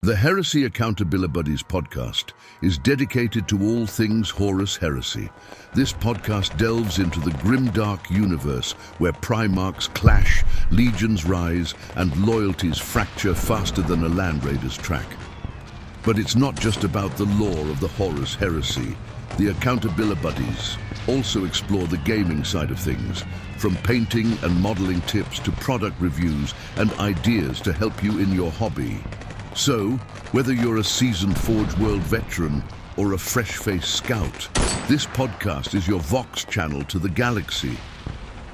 The Heresy Accountabilibuddies Podcast is dedicated to all things Horus Heresy. This podcast delves into the grimdark universe where Primarchs clash, legions rise, and loyalties fracture faster than a Land Raider's track. But it's not just about the lore of the Horus Heresy. The Accountabilibuddies also explore the gaming side of things, from painting and modeling tips to product reviews and ideas to help you in your hobby. So, whether you're a seasoned Forge World veteran or a fresh-faced scout, this podcast is your Vox channel to the galaxy.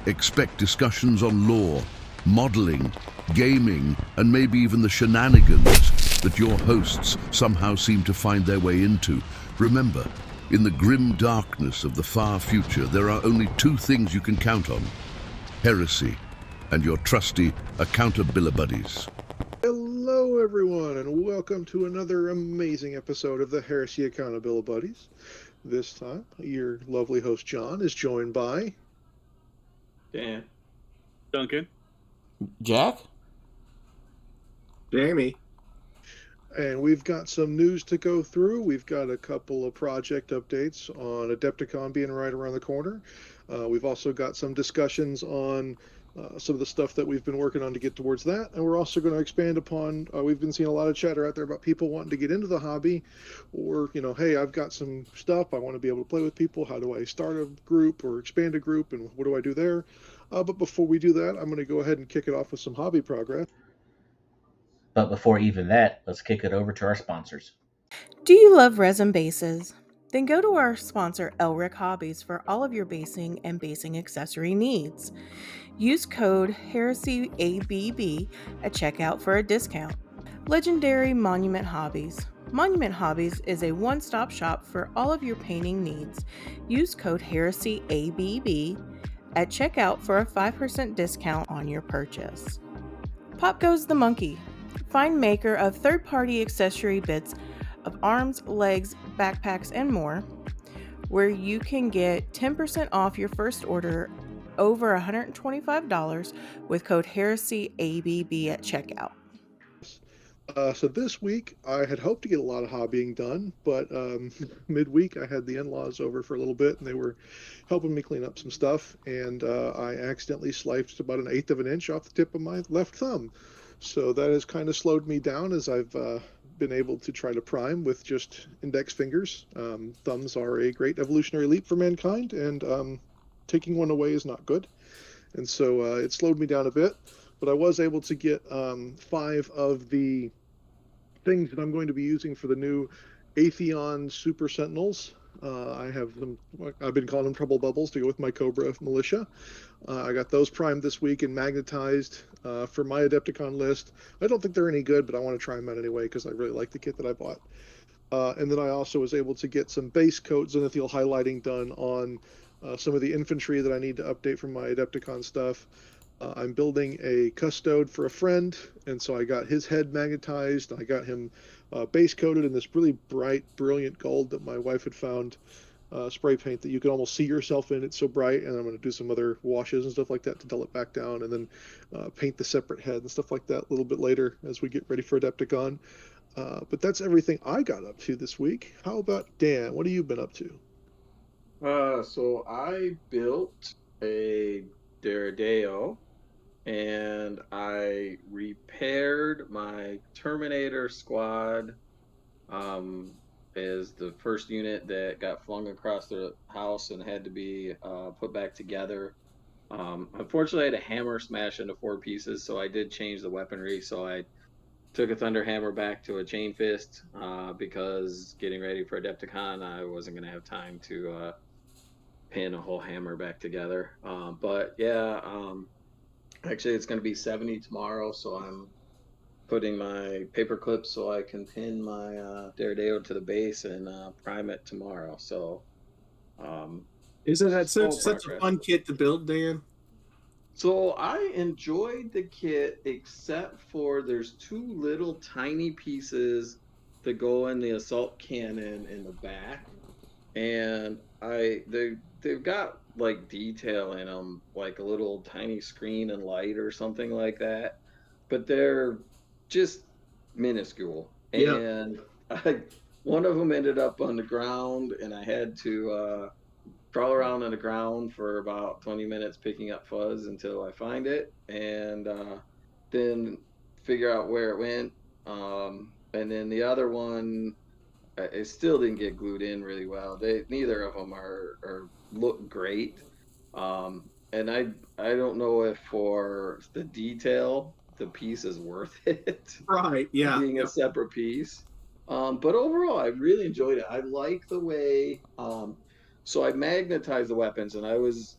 Expect discussions on lore, modeling, gaming, and maybe even the shenanigans that your hosts somehow seem to find their way into. Remember, in the grim darkness of the far future, there are only two things you can count on: heresy and your trusty Accountabilibuddies. Hello everyone, and welcome to another amazing episode of the Heresy Accountabilibuddies. This time, your lovely host John is joined by... Dan. Duncan. Jack. Jamie. And we've got some news to go through. We've got a couple of project updates on Adepticon being right around the corner. We've also got some discussions on some of the stuff that we've been working on to get towards that, and we're also going to expand upon, we've been seeing a lot of chatter out there about people wanting to get into the hobby, or, hey, I've got some stuff, I want to be able to play with people, how do I start a group or expand a group, and what do I do there? But before we do that, I'm going to go ahead and kick it off with some hobby progress. But before even that, let's kick it over to our sponsors. Do you love resin bases? Then go to our sponsor, Elric Hobbies, for all of your basing and basing accessory needs. Use code HERESYABB at checkout for a discount. Legendary Monument Hobbies. Monument Hobbies is a one-stop shop for all of your painting needs. Use code HERESYABB at checkout for a 5% discount on your purchase. Pop Goes the Monkey. Find maker of third-party accessory bits of arms, legs, backpacks, and more, where you can get 10% off your first order over $125 with code HERESYABB at checkout. So this week, I had hoped to get a lot of hobbying done, but midweek I had the in-laws over for a little bit, and they were helping me clean up some stuff, and I accidentally sliced about 1/8 of an inch off the tip of my left thumb. So that has kind of slowed me down as I've been able to try to prime with just index fingers. Thumbs are a great evolutionary leap for mankind, and taking one away is not good. And so it slowed me down a bit, but I was able to get 5 of the things that I'm going to be using for the new Atheon Super Sentinels. I have them, I've been calling them trouble bubbles to go with my Cobra militia. I got those primed this week and magnetized for my Adepticon list. I don't think they're any good, but I want to try them out anyway because I really like the kit that I bought. And then I also was able to get some base coat zenithal highlighting done on some of the infantry that I need to update from my Adepticon stuff. I'm building a custode for a friend, and so I got his head magnetized. I got him base coated in this really bright, brilliant gold that my wife had found, spray paint that you can almost see yourself in. It's so bright, and I'm going to do some other washes and stuff like that to dull it back down, and then paint the separate head and stuff like that a little bit later as we get ready for Adepticon. But that's everything I got up to this week. How about Dan? What have you been up to? So I built a Deredeo, and I repaired my Terminator squad. Is the first unit that got flung across the house and had to be put back together. Unfortunately, I had a hammer smash into 4 pieces, so I did change the weaponry. So I took a Thunder Hammer back to a Chain Fist because getting ready for Adepticon, I wasn't going to have time to pin a whole hammer back together. But yeah, actually it's going to be 70 tomorrow, so I'm putting my paper clips so I can pin my Deredeo to the base and prime it tomorrow. So Isn't that such a fun kit to build, Dan? So I enjoyed the kit, except for there's 2 little tiny pieces that go in the assault cannon in the back, and they've got like detail in them, like a little tiny screen and light or something like that, but they're just minuscule. and one of them ended up on the ground, and I had to crawl around on the ground for about 20 minutes picking up fuzz until I find it, and then figure out where it went. And then the other one, it still didn't get glued in really well. Neither of them are look great. And I don't know if for the detail the piece is worth it. Right. Yeah. Being a separate piece. But overall, I really enjoyed it. I like the way. So I magnetized the weapons, and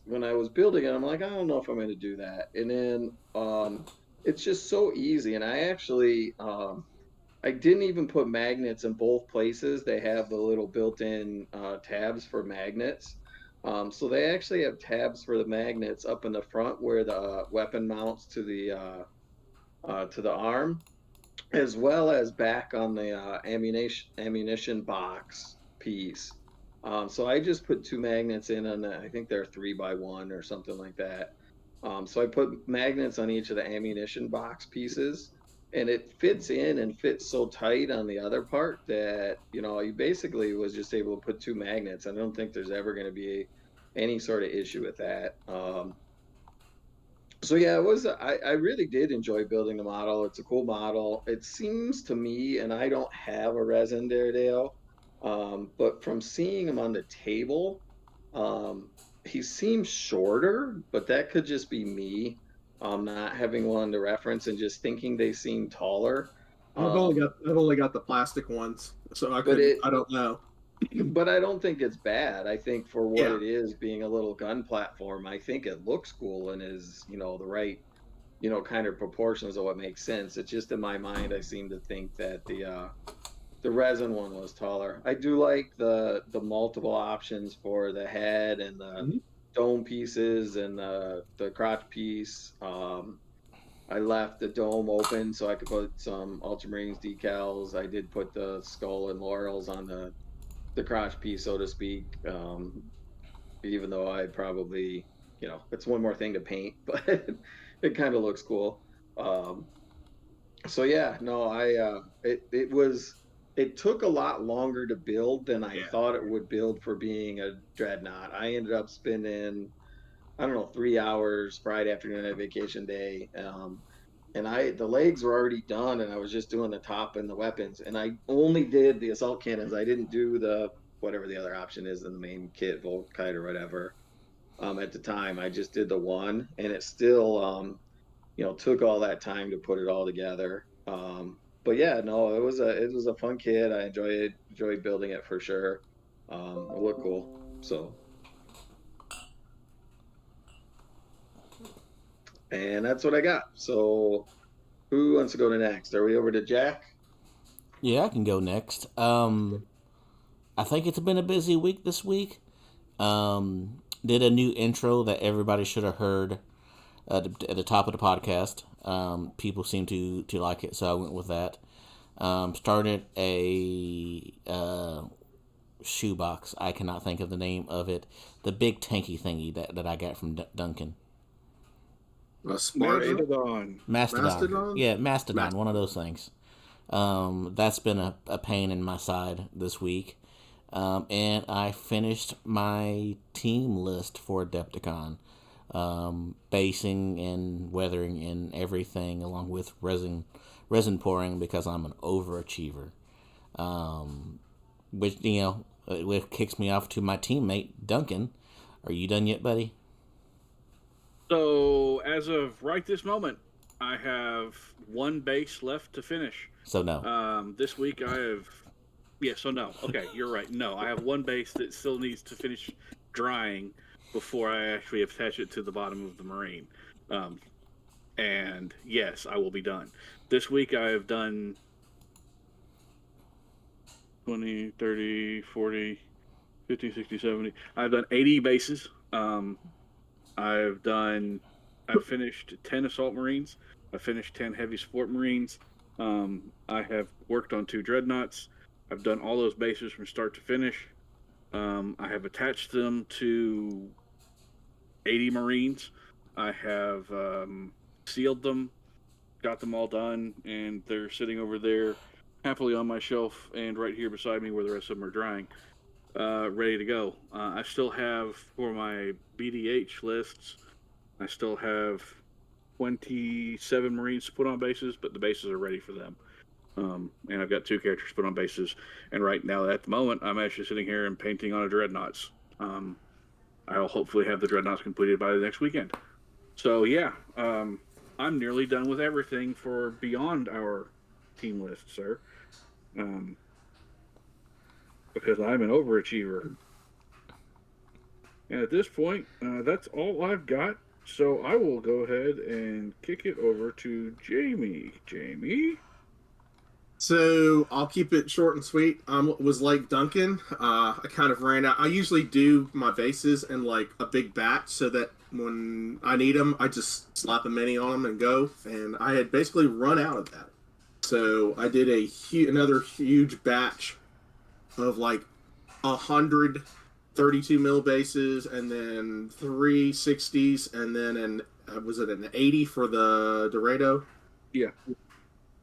when I was building it, I'm like, I don't know if I'm going to do that. And then it's just so easy. And I actually I didn't even put magnets in both places. They have the little built-in tabs for magnets. So they actually have tabs for the magnets up in the front where the weapon mounts to the arm, as well as back on the ammunition box piece. So I just put two magnets in on I think they're 3x1 or something like that. So I put magnets on each of the ammunition box pieces, and it fits in and fits so tight on the other part that, you basically was just able to put two magnets. I don't think there's ever going to be any sort of issue with that. So yeah, I really did enjoy building the model. It's a cool model. It seems to me, and I don't have a resin Daredale, but from seeing him on the table, he seems shorter, but that could just be me, not having one to reference and just thinking they seem taller. I've only got the plastic ones, so I don't know. But I don't think it's bad. I think for what it is, being a little gun platform, I think it looks cool and is, the right, kind of proportions of what makes sense. It's just in my mind, I seem to think that the resin one was taller. I do like the multiple options for the head and the dome pieces and the crotch piece. I left the dome open so I could put some Ultramarines decals. I did put the skull and laurels on the crotch piece, so to speak. Even though I probably, it's one more thing to paint, but it kind of looks cool. So yeah, no, it took a lot longer to build than I thought it would build for being a dreadnought. I ended up spending, I don't know, 3 hours Friday afternoon at vacation day. And the legs were already done, and I was just doing the top and the weapons, and I only did the assault cannons. I didn't do the whatever the other option is in the main kit, Volkite or whatever. At the time, I just did the one, and it still took all that time to put it all together. But yeah, no, it was a fun kit. I enjoyed building it for sure. It looked cool. So. And that's what I got. So who wants to go to next? Are we over to Jack? Yeah, I can go next. I think it's been a busy week this week. Did a new intro that everybody should have heard at the top of the podcast. People seem to like it, so I went with that. Started a shoebox. I cannot think of the name of it. The big tanky thingy that I got from Duncan. Mastodon. Yeah, Mastodon. One of those things. That's been a pain in my side this week. And I finished my team list for Adepticon. Basing and weathering and everything, along with resin pouring, because I'm an overachiever. Which kicks me off to my teammate, Duncan. Are you done yet, buddy? So, as of right this moment, I have one base left to finish. So no. This week I have... Yeah, so no. Okay, you're right. No, I have one base that still needs to finish drying before I actually attach it to the bottom of the Marine. And yes, I will be done. This week I have done 20, 30, 40, 50, 60, 70. I've done 80 bases. I've finished 10 Assault Marines. I've finished 10 Heavy Support Marines. I have worked on 2 Dreadnoughts. I've done all those bases from start to finish. I have attached them to 80 Marines. I have sealed them, got them all done, and they're sitting over there happily on my shelf and right here beside me where the rest of them are drying, ready to go. I still have, for my BDH lists, I still have 27 Marines to put on bases, but the bases are ready for them. And I've got 2 characters put on bases. And right now, at the moment, I'm actually sitting here and painting on a Dreadnoughts. I'll hopefully have the Dreadnoughts completed by the next weekend. So, yeah, I'm nearly done with everything for beyond our team list, sir. Because I'm an overachiever. And at this point, that's all I've got. So I will go ahead and kick it over to Jamie. Jamie? So I'll keep it short and sweet. Was like Duncan. I kind of ran out. I usually do my bases in like a big batch so that when I need them, I just slap a mini on them and go. And I had basically run out of that. So I did another huge batch of like 100 32 mil bases, and then 3 60s, and then was it an 80 for the Dorado? Yeah.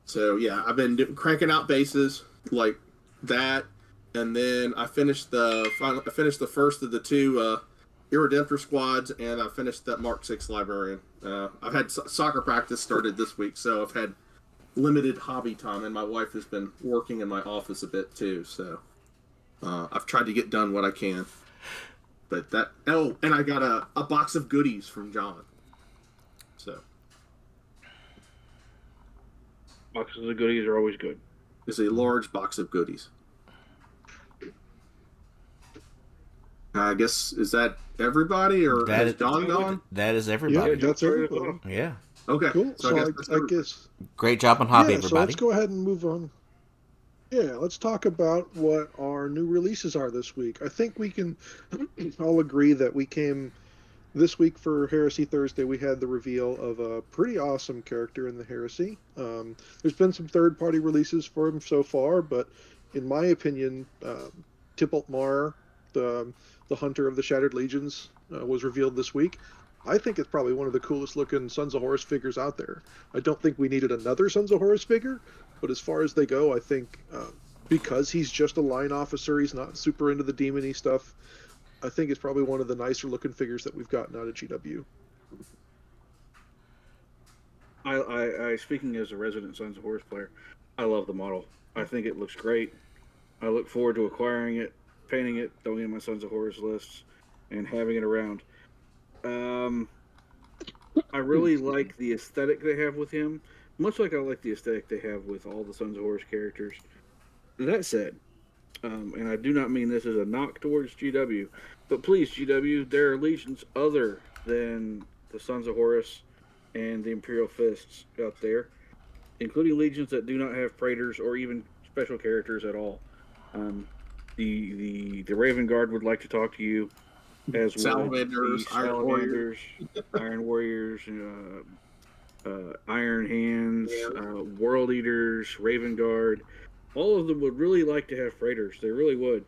So yeah, I've been cranking out bases like that, and then I finished the first of the 2 Irredemptor squads, and I finished that Mark 6 librarian. I've had soccer practice started this week, so I've had limited hobby time, and my wife has been working in my office a bit too, so I've tried to get done what I can. But and I got a box of goodies from John. So boxes of goodies are always good. It's a large box of goodies. I guess, is that everybody, or has John gone? That is everybody. Yeah, that's everybody. Yeah. Okay. Cool. So I guess. Great job on hobby, everybody. So let's go ahead and move on. Yeah, let's talk about what our new releases are this week. I think we can all agree that we came this week for Heresy Thursday. We had the reveal of a pretty awesome character in the Heresy. There's been some third-party releases for him so far, but in my opinion, Tybalt Mar, the Hunter of the Shattered Legions, was revealed this week. I think it's probably one of the coolest looking Sons of Horus figures out there. I don't think we needed another Sons of Horus figure, but as far as they go, I think because he's just a line officer, he's not super into the demon-y stuff, I think it's probably one of the nicer looking figures that we've gotten out of GW. I speaking as a resident Sons of Horus player, I love the model. I think it looks great. I look forward to acquiring it, painting it, throwing it in my Sons of Horus lists, and having it around. I really like the aesthetic they have with him, much like I like the aesthetic they have with all the Sons of Horus characters. That said, and I do not mean this as a knock towards GW, but please, GW, there are legions other than the Sons of Horus and the Imperial Fists out there, including legions that do not have praetors or even special characters at all. The Raven Guard would like to talk to you, as Salamanders, Iron Warriors, Iron Hands, World Eaters, Raven Guard. All of them would really like to have praetors. They really would.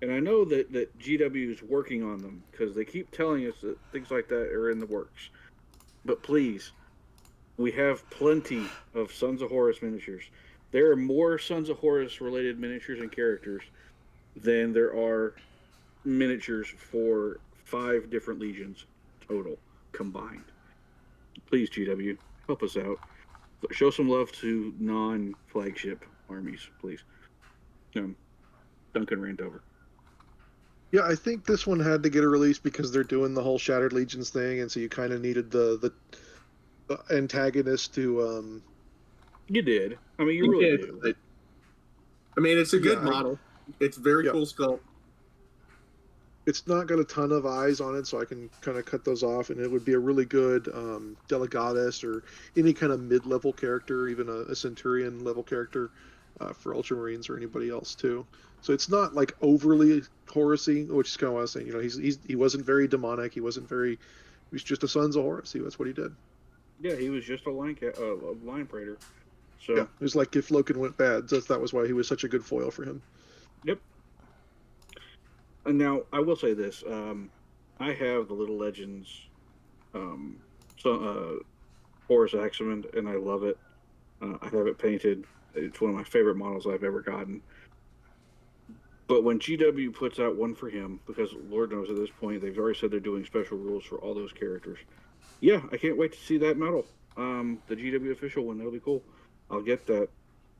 And I know that GW is working on them, because they keep telling us that things like that are in the works. But please, we have plenty of Sons of Horus miniatures. There are more Sons of Horus related miniatures and characters than there are miniatures for 5 different legions total combined. Please, GW, help us out. Show some love to non-flagship armies, please. Duncan rant over. Yeah, I think this one had to get a release because they're doing the whole Shattered Legions thing, and so you kind of needed the antagonist to. You did. I mean, you really did. I mean, it's a good model. It's very cool sculpt. It's not got a ton of eyes on it, so I can kind of cut those off, and it would be a really good Delegatus or any kind of mid-level character, even a Centurion-level character for Ultramarines or anybody else, too. So it's not, like, overly Horus-y, which is kind of what I was saying. You know, he wasn't very demonic. He was just a Sons of Horus. That's what he did. Yeah, he was just a line praetor. So. Yeah, it was like if Loken went bad. That was why he was such a good foil for him. Yep. And now, I will say this. I have the Little Legends Horus Aximand, and I love it. I have it painted. It's one of my favorite models I've ever gotten. But when GW puts out one for him, because Lord knows at this point they've already said they're doing special rules for all those characters. Yeah, I can't wait to see that medal. The GW official one, that'll be cool. I'll get that,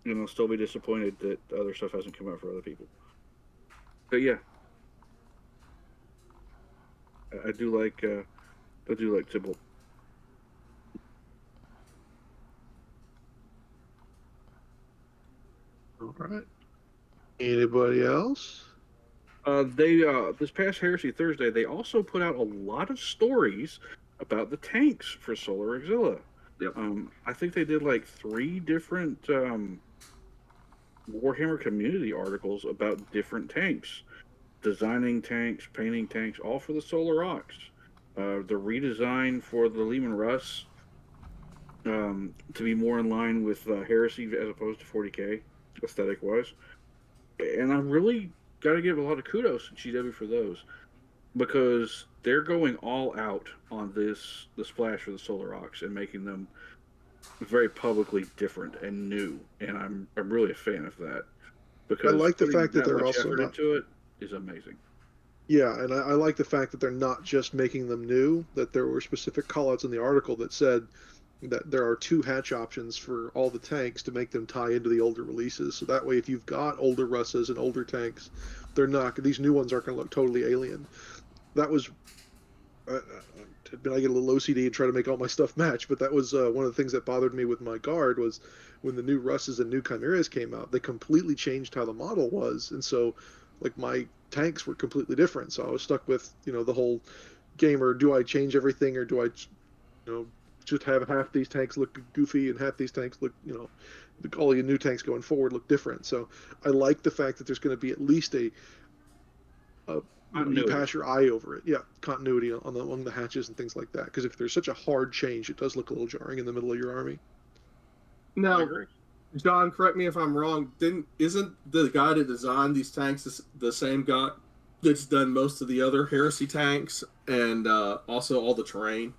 and I'll still be disappointed that other stuff hasn't come out for other people. But yeah, I do like Tybalt. All right. Anybody else? They this past Heresy Thursday, they also put out a lot of stories about the tanks for Solar Auxilia. Yep. I think they did like 3 different Warhammer community articles about different tanks, designing tanks, painting tanks, all for the Solar Aux. The redesign for the Lehman Russ to be more in line with Heresy as opposed to 40K aesthetic-wise. And I really got to give a lot of kudos to GW for those, because they're going all out on the splash for the Solar Aux and making them very publicly different and new. And I'm really a fan of that, because I like the fact that they're also effort not into it is amazing. Yeah, and I like the fact that they're not just making them new, that there were specific callouts in the article that said that there are 2 hatch options for all the tanks to make them tie into the older releases. So that way, if you've got older Russes and older tanks, these new ones aren't going to look totally alien. That was, I get a little OCD and try to make all my stuff match, but that was one of the things that bothered me with my Guard was when the new Russes and new Chimeras came out, they completely changed how the model was. And so, like, my tanks were completely different. So I was stuck with, the whole gamer, do I change everything, or do I, just have half these tanks look goofy and half these tanks look, all your new tanks going forward look different. So I like the fact that there's going to be at least you pass your eye over it. Yeah, continuity along the hatches and things like that. Because if there's such a hard change, it does look a little jarring in the middle of your army. Now, John, correct me if I'm wrong. Isn't the guy that designed these tanks the same guy that's done most of the other Heresy tanks and also all the terrain?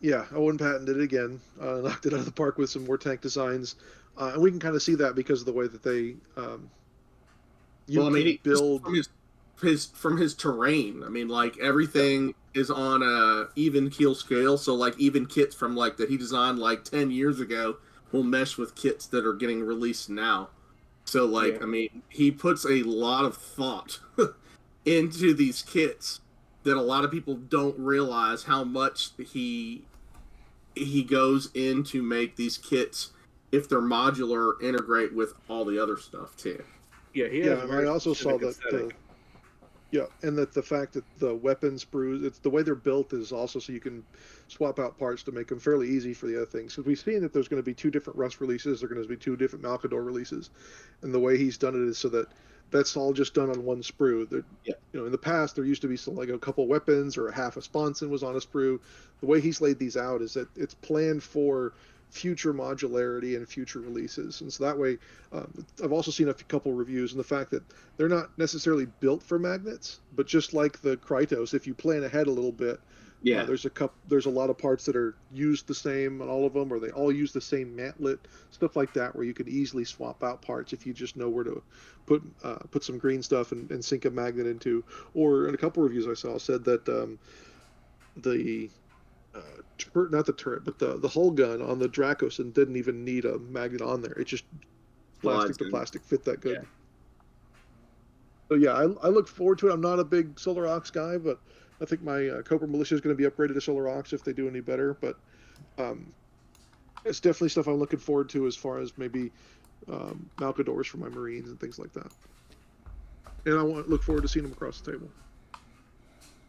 Yeah. Owen Patton did it again. Knocked it out of the park with some more tank designs, and we can kind of see that because of the way that they build from his terrain. I mean, like, everything is on a even keel scale. So, like, even kits from that he designed 10 years ago will mesh with kits that are getting released now. So, I mean, he puts a lot of thought into these kits that a lot of people don't realize how much he goes in to make these kits, if they're modular, integrate with all the other stuff too. Yeah, and I also saw that. And that the fact that the weapon sprues, it's the way they're built is also so you can swap out parts to make them fairly easy for the other things. Because we've seen that there's going to be 2 different Rust releases, there are going to be 2 different Malkador releases, and the way he's done it is so that that's all just done on one sprue. In the past, there used to be a couple weapons or a half a sponson was on a sprue. The way he's laid these out is that it's planned for future modularity and future releases. And so that way, I've also seen a couple reviews and the fact that they're not necessarily built for magnets, but just like the Krytos, if you plan ahead a little bit, there's a lot of parts that are used the same on all of them, or they all use the same mantlet, stuff like that, where you can easily swap out parts if you just know where to put some green stuff and sink a magnet into. Or in a couple reviews I saw said that not the turret, but the hull gun on the Dracosan didn't even need a magnet on there. It just plastic to plastic fit that good. So yeah, I look forward to it. I'm not a big Solar Aux guy, but I think my Cobra Militia is going to be upgraded to Solar Aux if they do any better. But it's definitely stuff I'm looking forward to as far as maybe Malkadors for my Marines and things like that. And I look forward to seeing them across the table.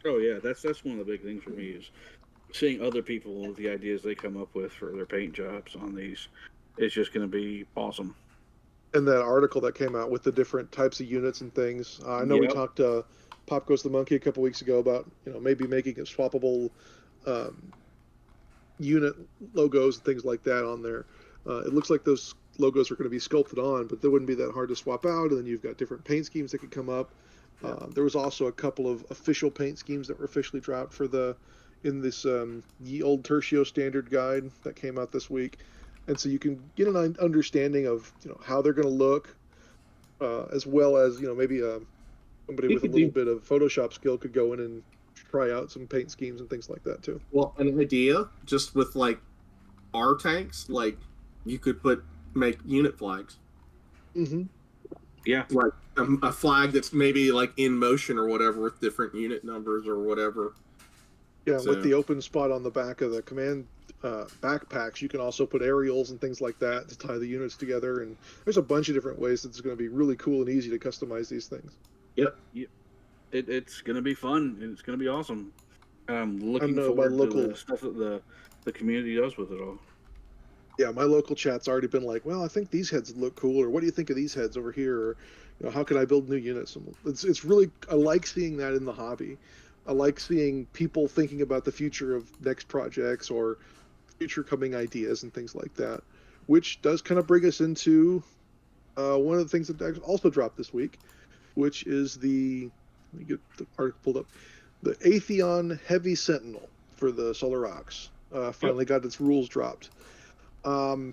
Oh yeah, that's one of the big things for me is seeing other people with the ideas they come up with for their paint jobs on these. It's just going to be awesome. And that article that came out with the different types of units and things. I know we talked to Pop Goes the Monkey a couple weeks ago about maybe making a swappable unit logos and things like that on there. It looks like those logos are going to be sculpted on, but they wouldn't be that hard to swap out. And then you've got different paint schemes that could come up. There was also a couple of official paint schemes that were officially dropped in this Ye Old Tertio standard guide that came out this week. and so you can get an understanding of how they're going to look, as well as maybe somebody with a little bit of Photoshop skill could go in and try out some paint schemes and things like that too. Well, an idea just with like our tanks, like you could make unit flags. Mm-hmm. Yeah, like a flag that's maybe like in motion or whatever with different unit numbers or whatever. Yeah, with the open spot on the back of the command backpacks, you can also put aerials and things like that to tie the units together. And there's a bunch of different ways that's going to be really cool and easy to customize these things. Yep. It's going to be fun and it's going to be awesome. And I'm looking forward to the stuff that the community does with it all. Yeah, my local chat's already been like, well, I think these heads look cool, or what do you think of these heads over here, or how can I build new units? It's really, I like seeing that in the hobby. I like seeing people thinking about the future of next projects or future coming ideas and things like that, which does kind of bring us into one of the things that also dropped this week, which is let me get the article pulled up, the Atheon Heavy Sentinel for the Solar Ox. Finally got its rules dropped. I'm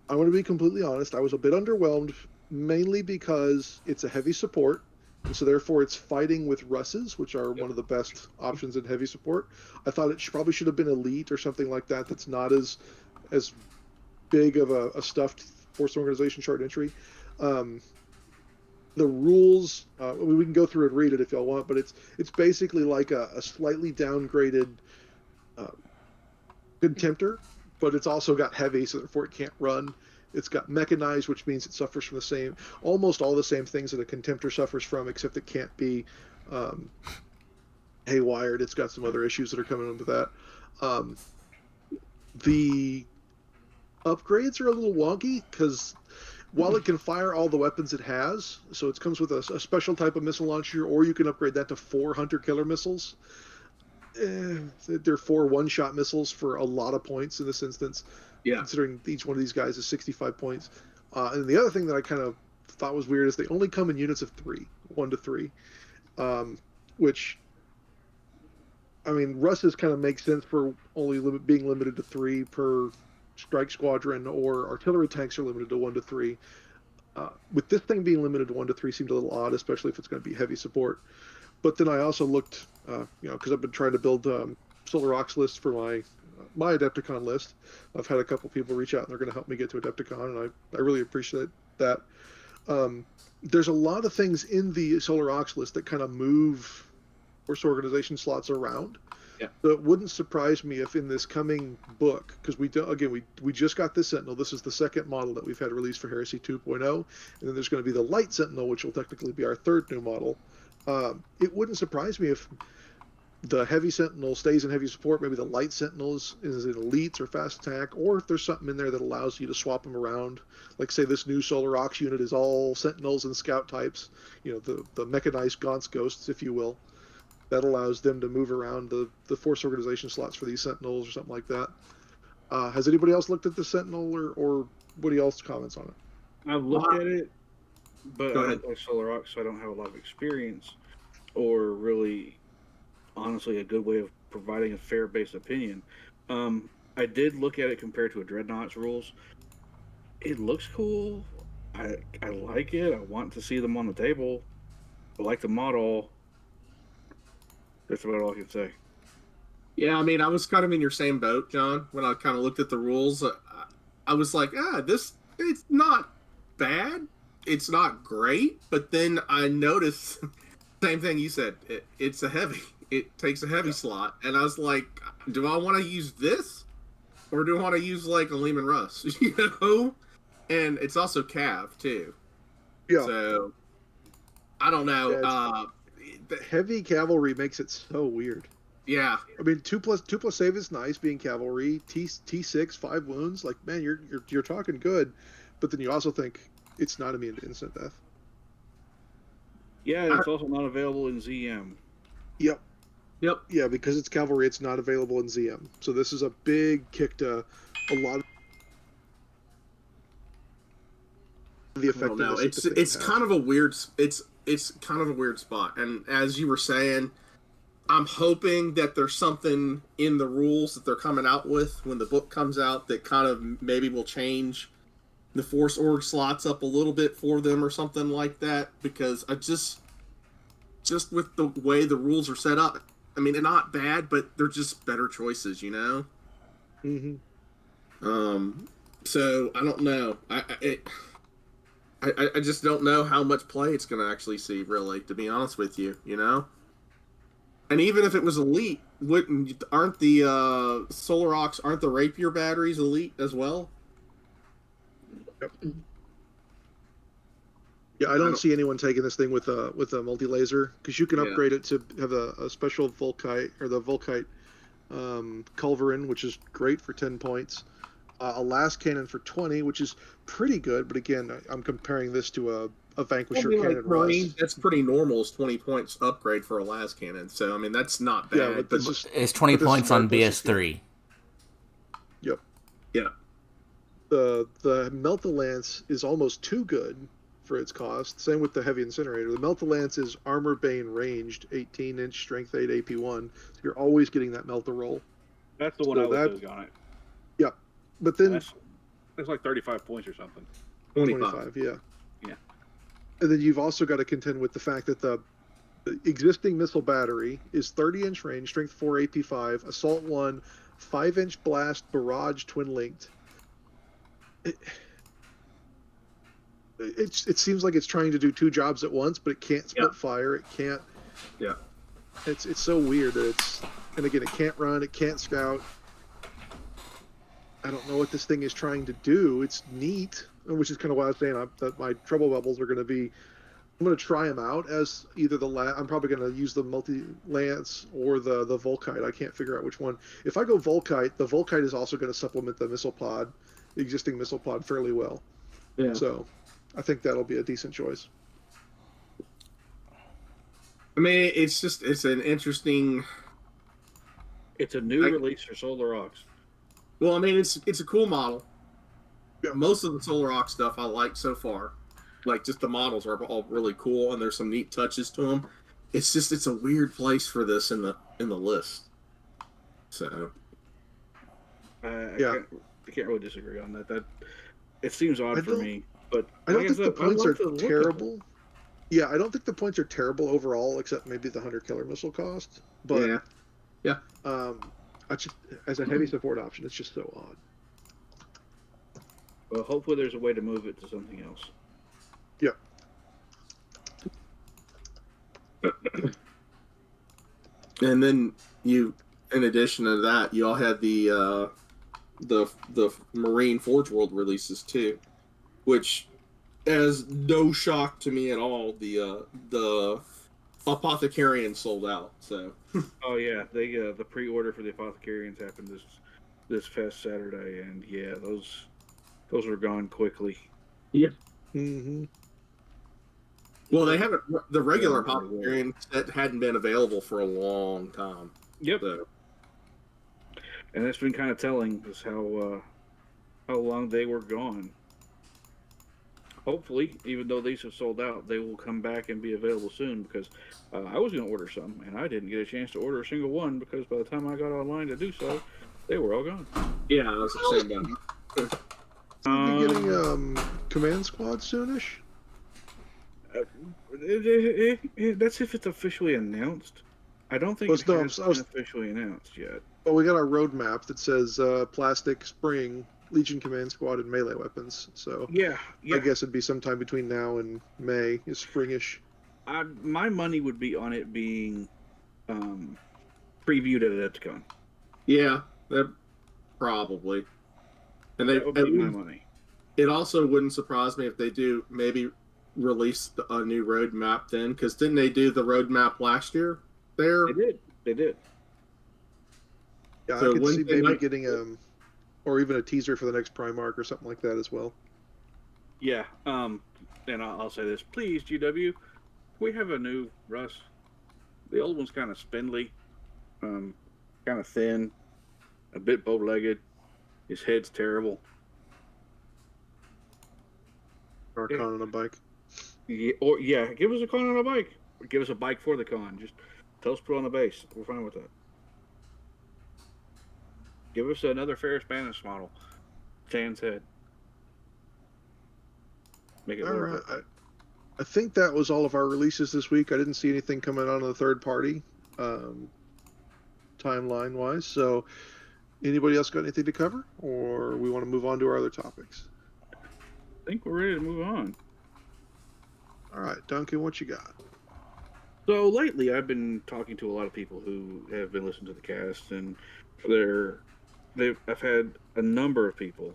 going to be completely honest. I was a bit underwhelmed, mainly because it's a heavy support, and so therefore it's fighting with Russes, which are one of the best options in heavy support. I thought it probably should have been elite or something like that. That's not as big of a stuffed force organization short entry. The rules, we can go through and read it if y'all want, but it's basically like a slightly downgraded Contemptor, but it's also got heavy, so therefore it can't run. It's got mechanized, which means it suffers from almost all the same things that a Contemptor suffers from, except it can't be haywired. It's got some other issues that are coming in with that. The upgrades are a little wonky, because while it can fire all the weapons it has, so it comes with a special type of missile launcher, or you can upgrade that to 4 hunter-killer missiles. They're 4 one-shot missiles for a lot of points in this instance, considering each one of these guys is 65 points. And the other thing that I kind of thought was weird is they only come in units of 3, 1 to 3, which, I mean, Russ's kind of makes sense for only being limited to 3 per strike squadron, or artillery tanks are limited to 1 to 3. With this thing being limited to 1 to 3 seemed a little odd, especially if it's going to be heavy support. But then I also looked, because I've been trying to build Solar Ox lists for my Adepticon list. I've had a couple people reach out and they're going to help me get to Adepticon, and I really appreciate that. There's a lot of things in the Solar Ox list that kind of move force organization slots around. Yeah. So it wouldn't surprise me if in this coming book, because we just got this Sentinel. This is the second model that we've had released for Heresy 2.0, and then there's going to be the Light Sentinel, which will technically be our 3rd new model. It wouldn't surprise me if the Heavy Sentinel stays in heavy support. Maybe the Light Sentinel is in elites or fast attack, or if there's something in there that allows you to swap them around. Like, say, this new Solar Ox unit is all Sentinels and Scout types, the mechanized Gaunt's Ghosts, if you will. That allows them to move around the force organization slots for these Sentinels or something like that. Has anybody else looked at the Sentinel, or what else comments on it? I've looked at it, but I don't play Solar Ox, so I don't have a lot of experience, or really, honestly, a good way of providing a fair-based opinion. I did look at it compared to a Dreadnought's rules. It looks cool. I like it. I want to see them on the table. I like the model. That's about all I can say. Yeah, I mean, I was kind of in your same boat, John, when I kind of looked at the rules. I was like, it's not bad. It's not great. But then I noticed, same thing you said, it's a heavy. It takes a heavy slot. And I was like, do I want to use this? Or do I want to use, like, a Lehman Russ? And it's also Cav, too. Yeah. So, I don't know. Yeah, the heavy cavalry makes it so weird. Yeah. I mean, 2+ save is nice being cavalry. T6, 5 wounds. Like, man, you're talking good. But then you also think it's not immune to instant death. Yeah, it's also not available in ZM. Yep. Yeah, because it's cavalry, it's not available in ZM. So this is a big kick to a lot of the effectiveness. It's kind of a weird. It's kind of a weird spot. And as you were saying, I'm hoping that there's something in the rules that they're coming out with when the book comes out that kind of maybe will change the Force Org slots up a little bit for them or something like that, because I just with the way the rules are set up, I mean, they're not bad, but they're just better choices, you know? So I don't know. I just don't know how much play it's going to actually see, really, to be honest with you, you know? And even if it was elite, aren't the Solar Aux, aren't the Rapier batteries elite as well? Yep. Yeah, I don't see anyone taking this thing with a multi-laser, because you can upgrade it to have a special Volkite, or the Volkite Culverin, which is great for 10 points. A last cannon for 20, which is pretty good, but again, I'm comparing this to a Vanquisher cannon Russ. That's pretty normal, is 20 points upgrade for a las cannon, so I mean that's not bad. Yeah, but it's 20 points on BS3. Yep. Yeah. The Melt-a-Lance is almost too good for its cost. Same with the Heavy Incinerator. The Melt-a-Lance is Armor Bane ranged, 18-inch, Strength 8, AP1. So you're always getting that Melt-a-Roll. That's the one I would go on it. Yeah. But then... That's like 35 points or something. 25, yeah. Yeah. And then you've also got to contend with the fact that the existing missile battery is 30-inch range, Strength 4, AP5, Assault 1, 5-inch blast, barrage, twin-linked. It seems like it's trying to do two jobs at once, but it can't split fire. It can't. Yeah. It's so weird that it's, and again, it can't run. It can't scout. I don't know what this thing is trying to do. It's neat, which is kind of why I was saying that my trouble bubbles are going to be. I'm going to try them out as either I'm probably going to use the multi-lance or the Volkite. I can't figure out which one. If I go Volkite, the Volkite is also going to supplement the missile pod, the existing missile pod, fairly well. Yeah. So I think that'll be a decent choice. I mean, it's an interesting. It's a new release for Solar Aux. Well, I mean, it's a cool model. Yeah. Most of the Solar Aux stuff I like so far. Like, just the models are all really cool, and there's some neat touches to them. It's a weird place for this in the list. So, I can't really disagree on that. That it seems odd for me, but I don't think the points are terrible. Yeah, I don't think the points are terrible overall, except maybe the 100 killer missile cost. But yeah. As a heavy support option, it's just so odd. Well, hopefully there's a way to move it to something else. Yeah. And then in addition to that, you all had the Marine Forge World releases too, which, as no shock to me at all, the Apothecarian sold out. So. Oh yeah, the pre-order for the Apothecarians happened this past Saturday, and yeah, those are gone quickly. Yeah. Mm-hmm. Well, they haven't. The regular Apothecarian set hadn't been available for a long time. Yep. So. And that's been kind of telling, is how long they were gone. Hopefully, even though these have sold out, they will come back and be available soon, because I was going to order some, and I didn't get a chance to order a single one, because by the time I got online to do so, they were all gone. Yeah, that's the same down. You're getting Command Squad soonish? That's if it's officially announced. I don't think it's been officially announced yet. Well, we got our roadmap that says Plastic Spring, Legion Command Squad, and melee weapons. So yeah. I guess it'd be sometime between now and May. It's springish. My money would be on it being previewed at Adepticon. Yeah, that probably. And that would be my money. It also wouldn't surprise me if they do maybe release a new roadmap then, because didn't they do the roadmap last year? They did. Yeah, so I could see maybe getting or even a teaser for the next Primarch or something like that as well. Yeah, and I'll say this, please, GW, we have a new Russ. The old one's kind of spindly, kind of thin, a bit bow-legged. His head's terrible. Or a con on a bike. Yeah, give us a con on a bike. Or give us a bike for the con. Just Tell us to put on the base. We're fine with that. Give us another Ferris Spanish model. Chan's head. Make it All look right. I think that was all of our releases this week. I didn't see anything coming out on the third party timeline wise. So, anybody else got anything to cover, or we want to move on to our other topics? I think we're ready to move on. All right, Duncan, what you got? So lately, I've been talking to a lot of people who have been listening to the cast, and I've had a number of people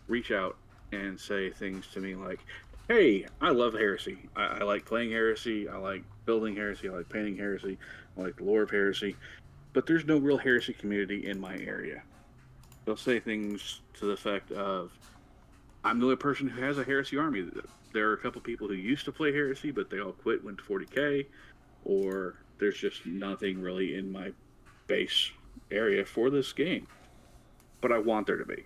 reach out and say things to me like, "Hey, I love Heresy. I like playing Heresy. I like building Heresy. I like painting Heresy. I like the lore of Heresy. But there's no real Heresy community in my area." They'll say things to the effect of, "I'm the only person who has a Heresy army. There are a couple people who used to play Heresy, but they all quit, went to 40K, or there's just nothing really in my base area for this game. But I want there to be."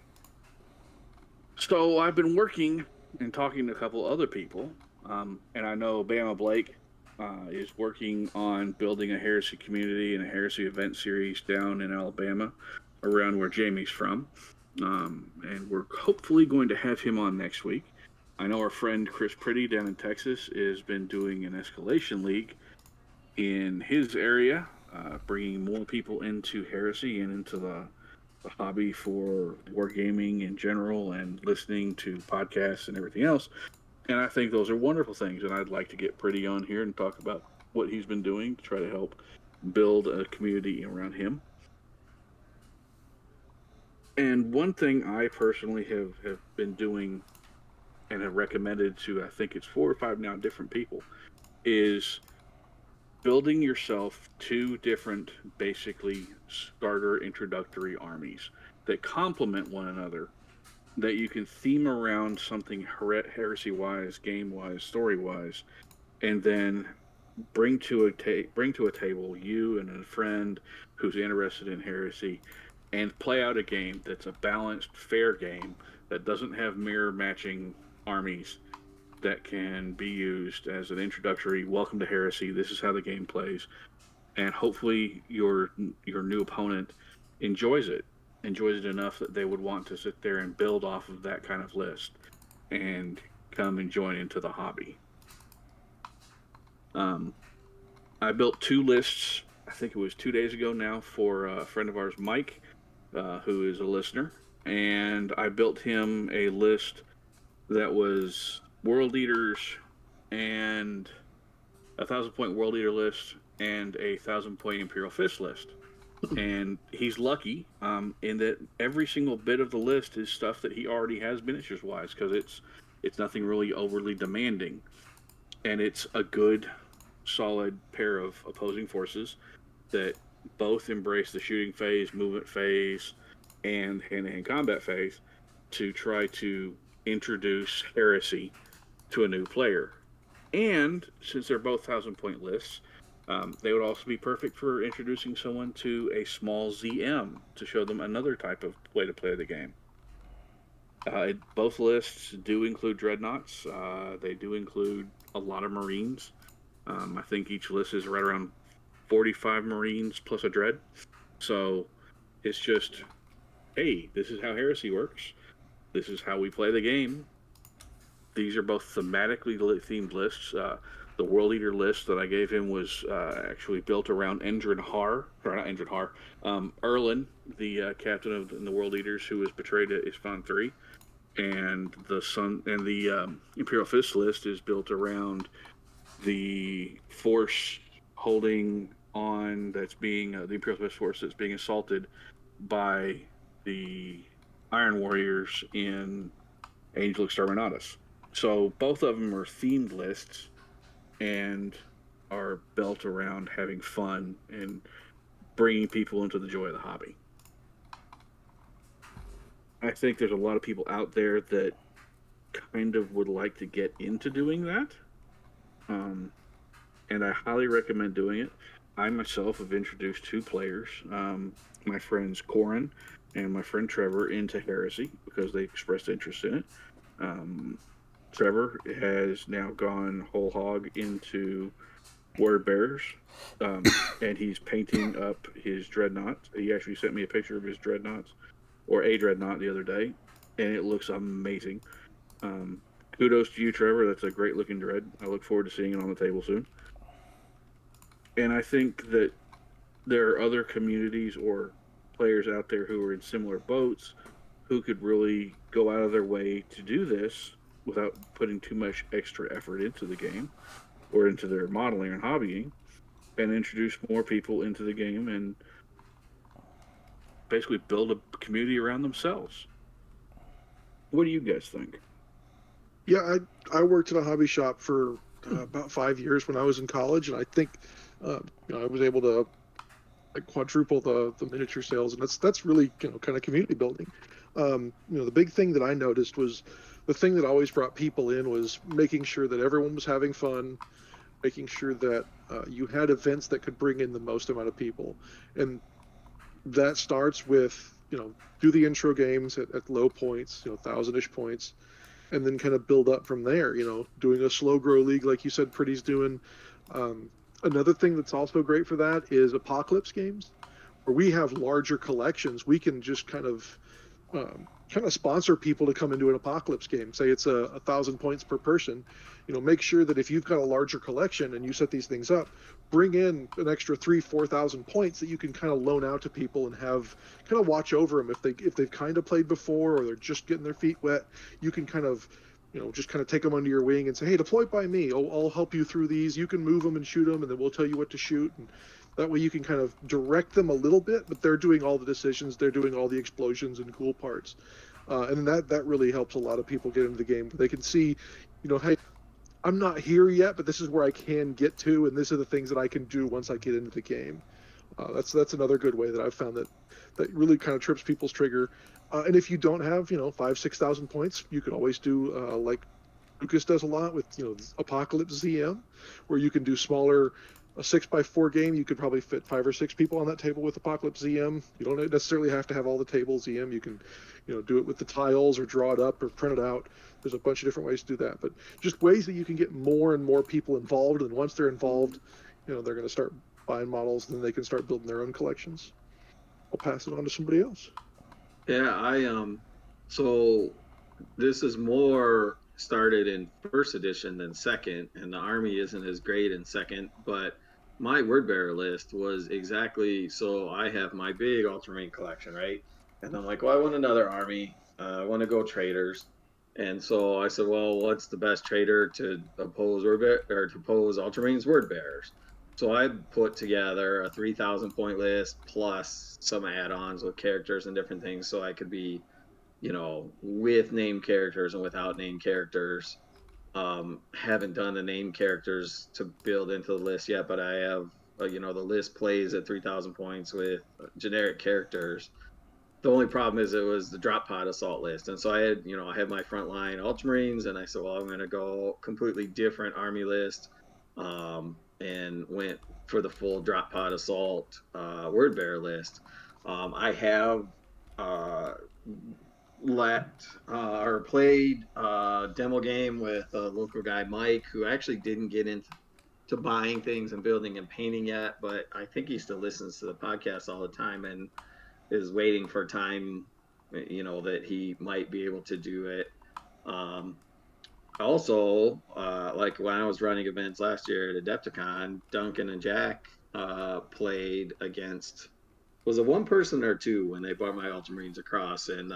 So I've been working and talking to a couple other people, and I know Bama Blake is working on building a Heresy community and a Heresy event series down in Alabama, around where Jamie's from. And we're hopefully going to have him on next week. I know our friend Chris Pretty down in Texas has been doing an Escalation League in his area, bringing more people into Heresy and into the hobby for wargaming in general and listening to podcasts and everything else. And I think those are wonderful things. And I'd like to get Pretty on here and talk about what he's been doing to try to help build a community around him. And one thing I personally have been doing and have recommended to, I think it's 4 or 5 now different people, is building yourself 2 different, basically, starter introductory armies that complement one another, that you can theme around something heresy-wise, game-wise, story-wise, and then bring to a table you and a friend who's interested in Heresy, and play out a game that's a balanced, fair game that doesn't have mirror matching armies, that can be used as an introductory welcome to Heresy. This is how the game plays, and hopefully your new opponent enjoys it enough that they would want to sit there and build off of that kind of list and come and join into the hobby. I built 2 lists, I think it was 2 days ago now, for a friend of ours, Mike, who is a listener, and I built him a list that was World Leaders and a 1,000-point World Leader list and a 1,000-point Imperial Fist list. And he's lucky in that every single bit of the list is stuff that he already has miniatures wise, because it's nothing really overly demanding, and it's a good solid pair of opposing forces that both embrace the shooting phase, movement phase, and hand-to-hand combat phase to try to introduce Heresy to a new player. And since they're both 1,000-point lists, they would also be perfect for introducing someone to a small ZM to show them another type of way to play the game. Both lists do include dreadnoughts. They do include a lot of Marines. I think each list is right around 45 Marines plus a dread. So it's just, hey, this is how Heresy works. This is how we play the game. These are both thematically themed lists. The World Eater list that I gave him was actually built around Erlin, the captain of the World Eaters, who was betrayed at Isfahan 3. And the Imperial Fist list is built around the force holding on that's being the Imperial Fist force that's being assaulted by the Iron Warriors in Angel Exterminatus. So both of them are themed lists and are built around having fun and bringing people into the joy of the hobby. I think there's a lot of people out there that kind of would like to get into doing that. And I highly recommend doing it. I myself have introduced 2 players, my friends Corin and my friend Trevor, into Heresy because they expressed interest in it. Trevor has now gone whole hog into word bearers, and he's painting up his dreadnoughts. He actually sent me a picture of his dreadnoughts, or a dreadnought, the other day, and it looks amazing. Kudos to you, Trevor. That's a great looking dread. I look forward to seeing it on the table soon. And I think that there are other communities or players out there who are in similar boats who could really go out of their way to do this without putting too much extra effort into the game or into their modeling and hobbying, and introduce more people into the game and basically build a community around themselves. What do you guys think? Yeah, I worked at a hobby shop for about 5 years when I was in college, and I think I was able to quadruple the miniature sales, and that's really kind of community building. The big thing that I noticed was the thing that always brought people in was making sure that everyone was having fun, making sure that you had events that could bring in the most amount of people, and that starts with do the intro games at low points, 1,000-ish points, and then kind of build up from there. Doing a slow grow league like you said, Pretty's doing. Another thing that's also great for that is apocalypse games, where we have larger collections. We can just kind of sponsor people to come into an apocalypse game. Say it's 1,000 points per person. Make sure that if you've got a larger collection and you set these things up, bring in an extra 3,000-4,000 points that you can kind of loan out to people and have kind of watch over them if they've kind of played before or they're just getting their feet wet. You can kind of just kind of take them under your wing and say, hey, deploy by me. I'll help you through these. You can move them and shoot them, and then we'll tell you what to shoot. And that way you can kind of direct them a little bit, but they're doing all the decisions. They're doing all the explosions and cool parts. And that really helps a lot of people get into the game. They can see, hey, I'm not here yet, but this is where I can get to, and these are the things that I can do once I get into the game. That's another good way that I've found that really kind of trips people's trigger. And if you don't have 5,000-6,000 points, you can always do like Lucas does a lot with Apocalypse ZM, where you can do smaller. A 6x4 game, you could probably fit 5 or 6 people on that table with Apocalypse ZM. You don't necessarily have to have all the tables ZM. You can, do it with the tiles or draw it up or print it out. There's a bunch of different ways to do that, but just ways that you can get more and more people involved. And once they're involved, they're going to start buying models, and then they can start building their own collections. I'll pass it on to somebody else. Yeah, so this is more started in first edition than second, and the army isn't as great in second, but my word bearer list was exactly so. I have my big ultramarine collection, right? And I'm like, well, I want another army. I want to go traders. And so I said, well, what's the best trader to oppose ultramarines word bearers? So I put together a 3,000 point list plus some add-ons with characters and different things, so I could be with named characters and without named characters. Haven't done the named characters to build into the list yet, but I have, the list plays at 3,000 points with generic characters. The only problem is it was the drop pod assault list. And so I had my frontline Ultramarines, and I said, well, I'm going to go completely different army list, and went for the full drop pod assault word bearer list. I have played a demo game with a local guy, Mike, who actually didn't get into buying things and building and painting yet, but I think he still listens to the podcast all the time and is waiting for time, that he might be able to do it. Also, like when I was running events last year at Adepticon, Duncan and Jack played against, was it one person or two when they brought my Ultramarines across? And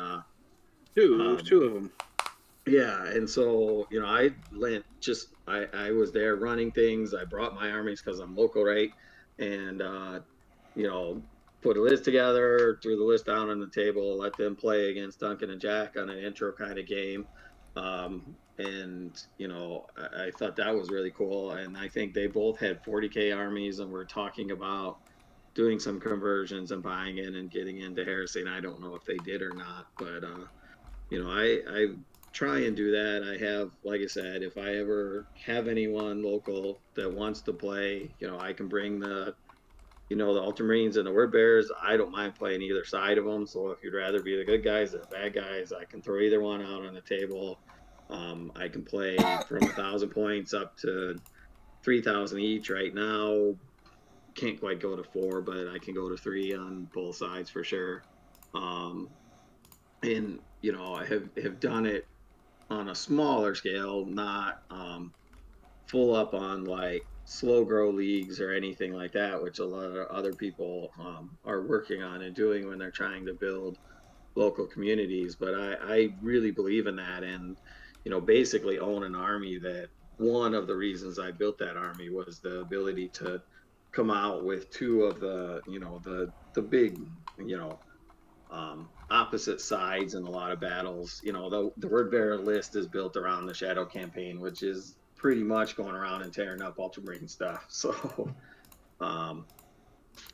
There's two of them. Yeah, and so I was there running things. I brought my armies because I'm local, right? And put a list together, threw the list down on the table, let them play against Duncan and Jack on an intro kind of game. And I thought that was really cool. And I think they both had 40K armies, and we're talking about doing some conversions and buying in and getting into Heresy. And I don't know if they did or not, but I try and do that. I have, like I said, if I ever have anyone local that wants to play, I can bring the Ultramarines and the word bearers. I don't mind playing either side of them. So if you'd rather be the good guys or the bad guys, I can throw either one out on the table. I can play from 1,000 points up to 3,000 each right now. Can't quite go to 4, but I can go to 3 on both sides for sure. And I have done it on a smaller scale, not full up on like slow grow leagues or anything like that, which a lot of other people are working on and doing when they're trying to build local communities. But I really believe in that, and basically own an army. That one of the reasons I built that army was the ability to come out with 2 of the the big opposite sides in a lot of battles. The Word Bearer list is built around the Shadow campaign, which is pretty much going around and tearing up Ultramarine stuff. So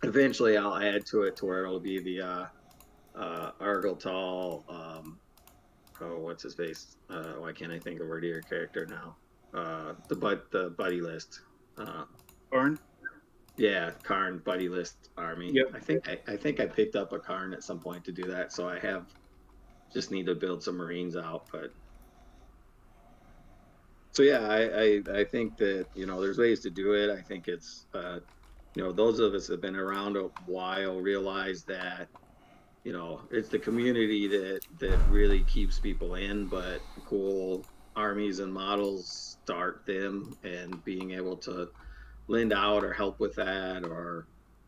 eventually I'll add to it to where it'll be the Argyltal, what's his face? Why can't I think of your character now? The buddy list. Karn? Yeah, Karn buddy list army. Yep. I think I picked up a Karn at some point to do that, so I just need to build some Marines out. But so yeah, I think that there's ways to do it. I think it's those of us that have been around a while realize that it's the community that really keeps people in, but cool armies and models start them, and being able to lend out or help with that, or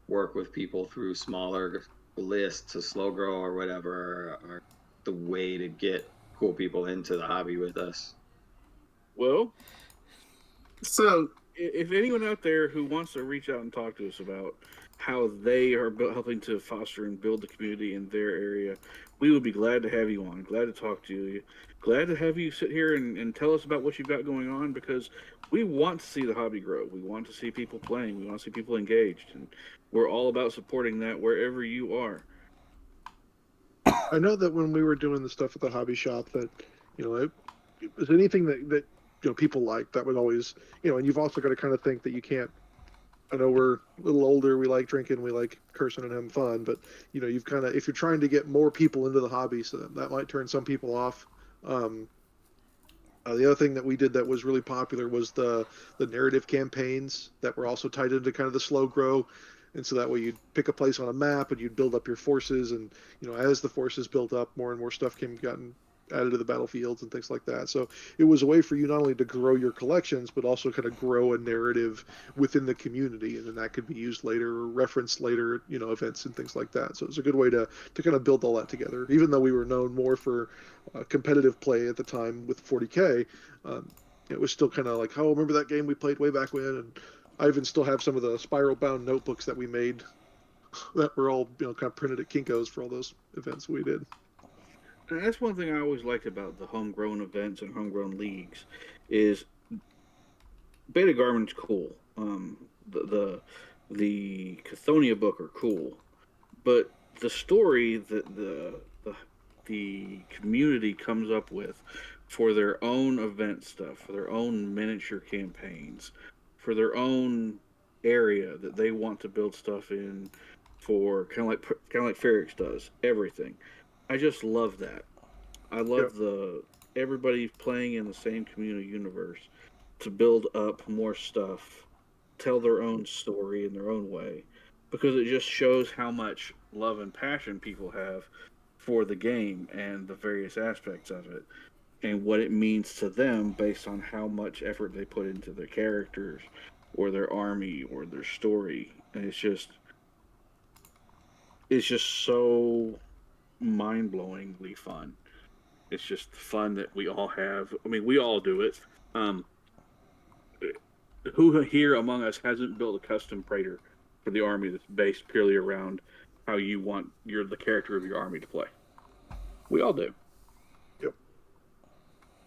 work with people through smaller lists to slow grow or whatever, are the way to get cool people into the hobby with us. Well, So, if anyone out there who wants to reach out and talk to us about how they are helping to foster and build the community in their area, we would be glad to have you on, glad to talk to you, glad to have you sit here and tell us about what you've got going on, because we want to see the hobby grow. We want to see people playing. We want to see people engaged. And we're all about supporting that wherever you are. I know that when we were doing the stuff at the hobby shop, that it was anything that people like, that was always and you've also got to kind of think that you can't. I know we're a little older, we like drinking, we like cursing and having fun, but you've kind of, if you're trying to get more people into the hobby, so that might turn some people off. The other thing that we did that was really popular was the narrative campaigns that were also tied into kind of the slow grow. And so that way you'd pick a place on a map and you'd build up your forces, and as the forces built up, more and more stuff gotten added to the battlefields and things like that. So it was a way for you not only to grow your collections, but also kind of grow a narrative within the community, and then that could be used later or referenced later, events and things like that. So it was a good way to kind of build all that together. Even though we were known more for competitive play at the time with 40K, it was still kind of like, oh, remember that game we played way back when? And I even still have some of the spiral bound notebooks that we made that were all kind of printed at Kinko's for all those events we did. And that's one thing I always liked about the homegrown events and homegrown leagues is Beta Garmin's cool. The Cathonia book are cool, but the story that the community comes up with for their own event stuff, for their own miniature campaigns, for their own area that they want to build stuff in, for kind of like Ferrix does everything. I just love that. I love everybody playing in the same community universe to build up more stuff, tell their own story in their own way, because it just shows how much love and passion people have for the game and the various aspects of it, and what it means to them based on how much effort they put into their characters or their army or their story. And it's just so mind-blowingly fun. It's just fun that we all have. I mean, we all do it. Who here among us hasn't built a custom Praetor for the army that's based purely around how you want the character of your army to play? We all do. Yep.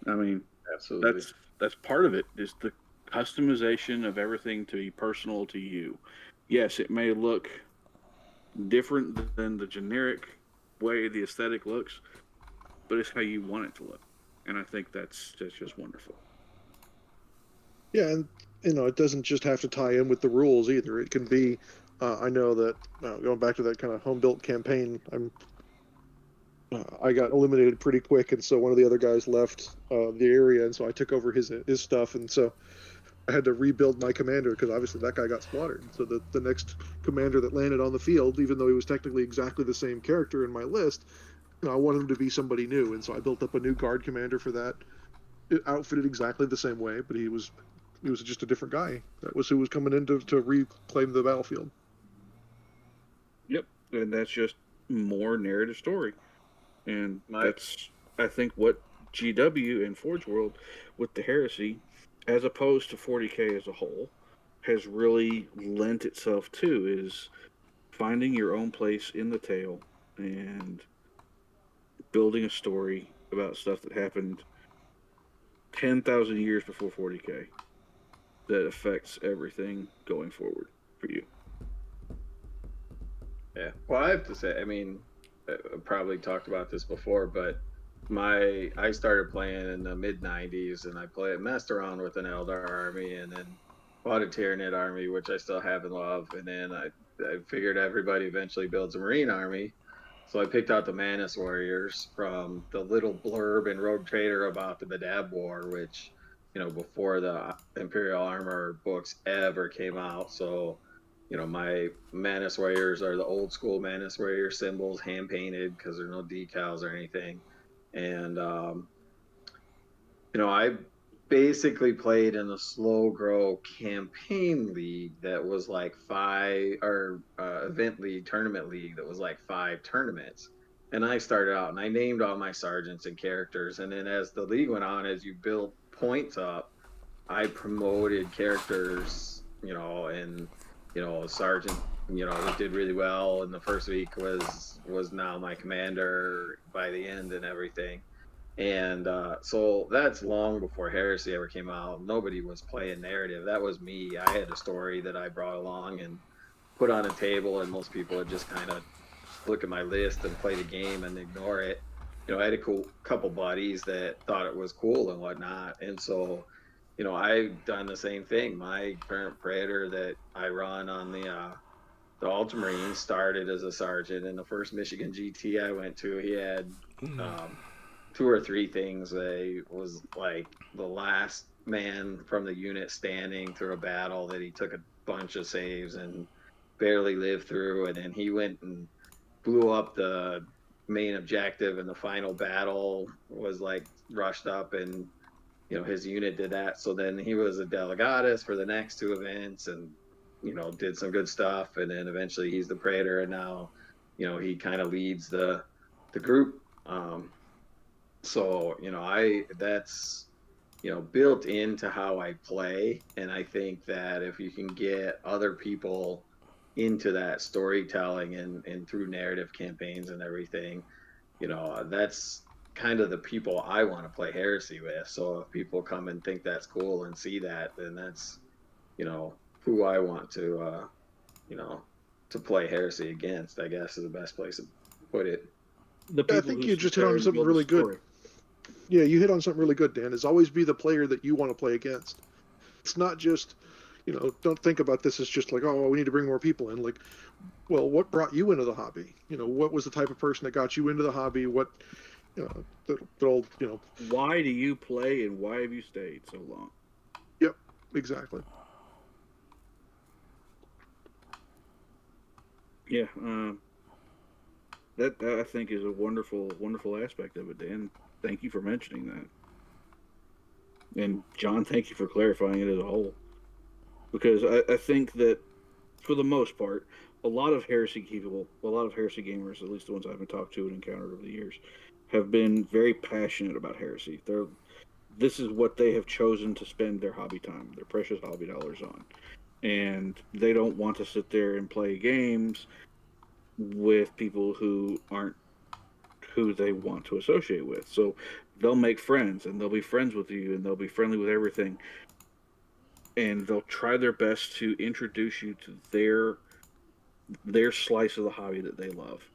I mean, Absolutely. That's part of it, is the customization of everything to be personal to you. Yes, it may look different than the generic way the aesthetic looks, but it's how you want it to look, and I think that's just wonderful. Yeah, and it doesn't just have to tie in with the rules either. It can be, I know that going back to that kind of home built campaign, I got eliminated pretty quick, and so one of the other guys left the area, and so I took over his stuff, and so I had to rebuild my commander because obviously that guy got slaughtered. So the next commander that landed on the field, even though he was technically exactly the same character in my list, I wanted him to be somebody new, and so I built up a new guard commander for that. It outfitted exactly the same way, but he was just a different guy. That was who was coming in to reclaim the battlefield. Yep, and that's just more narrative story, and that's I think what GW and Forge World with the Heresy, as opposed to 40K as a whole, has really lent itself to is finding your own place in the tale and building a story about stuff that happened 10,000 years before 40K that affects everything going forward for you. Yeah. Well, I have to say, I mean, I probably talked about this before, but I started playing in the mid '90s, and I messed around with an Eldar army, and then bought a Tyranid army, which I still have and love, and then I figured everybody eventually builds a Marine army, so I picked out the Manus Warriors from the little blurb in Rogue Trader about the Badab War, which before the Imperial Armor books ever came out, so. My Manus Warriors are the old school Manus Warrior symbols, hand painted because there are no decals or anything. And, I basically played in a slow grow campaign league that was like event league, tournament league that was like 5 tournaments. And I started out and I named all my sergeants and characters. And then as the league went on, as you built points up, I promoted characters, and a sergeant, that did really well in the first week was now my commander by the end and everything. And so that's long before Heresy ever came out. Nobody was playing narrative. That was me. I had a story that I brought along and put on a table, and most people would just kind of look at my list and play the game and ignore it. I had a couple buddies that thought it was cool and whatnot. And so I've done the same thing. My current Praetor that I run on the Ultramarines started as a sergeant. In the first Michigan GT I went to, he had 2 or 3 things. They was like the last man from the unit standing through a battle that he took a bunch of saves and barely lived through. And then he went and blew up the main objective, and the final battle was like rushed up, and his unit did that. So then he was a delegatus for the next 2 events, and did some good stuff. And then eventually he's the Praetor, and now he kind of leads the group. So that's built into how I play. And I think that if you can get other people into that storytelling and through narrative campaigns and everything, that's kind of the people I want to play Heresy with. So if people come and think that's cool and see that, then that's who I want to to play Heresy against, I guess, is the best place to put it. I think you just hit on something really good. Yeah, you hit on something really good, Dan. Is always be the player that you want to play against. It's not just, don't think about this as just like, oh, we need to bring more people in. Like, well, what brought you into the hobby? What was the type of person that got you into the hobby? What, Why do you play and why have you stayed so long? Yep, exactly. Yeah, that I think is a wonderful aspect of it, Dan. Thank you for mentioning that. And John, thank you for clarifying it as a whole. Because I think that, for the most part, a lot of Heresy gamers, at least the ones I've been talked to and encountered over the years, have been very passionate about Heresy. This is what they have chosen to spend their hobby time, their precious hobby dollars on. And they don't want to sit there and play games with people who aren't who they want to associate with. So they'll make friends, and they'll be friends with you, and they'll be friendly with everything. And they'll try their best to introduce you to their slice of the hobby that they love.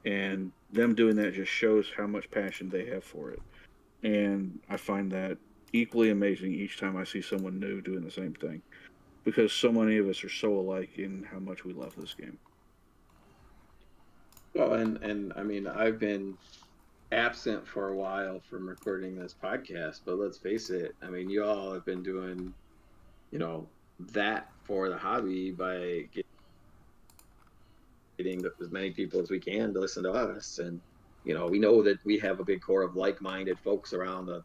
And them doing that just shows how much passion they have for it. And I find that equally amazing each time I see someone new doing the same thing. Because so many of us are so alike in how much we love this game. Well, and I mean, I've been absent for a while from recording this podcast, but let's face it, I mean, you all have been doing that for the hobby by getting as many people as we can to listen to us. And, we know that we have a big core of like-minded folks around the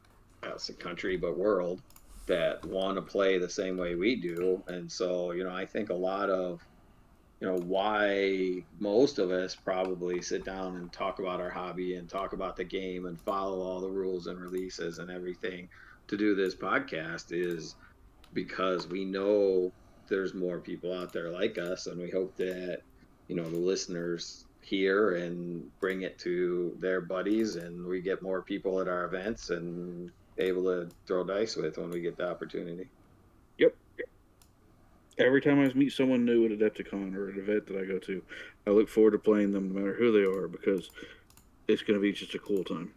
country, but world, that want to play the same way we do. And so, I think a lot of, why most of us probably sit down and talk about our hobby and talk about the game and follow all the rules and releases and everything to do this podcast is because we know there's more people out there like us, and we hope that the listeners hear and bring it to their buddies, and we get more people at our events and able to throw dice with when we get the opportunity. Yep. Every time I meet someone new at Adepticon or an event that I go to, I look forward to playing them no matter who they are, because it's going to be just a cool time.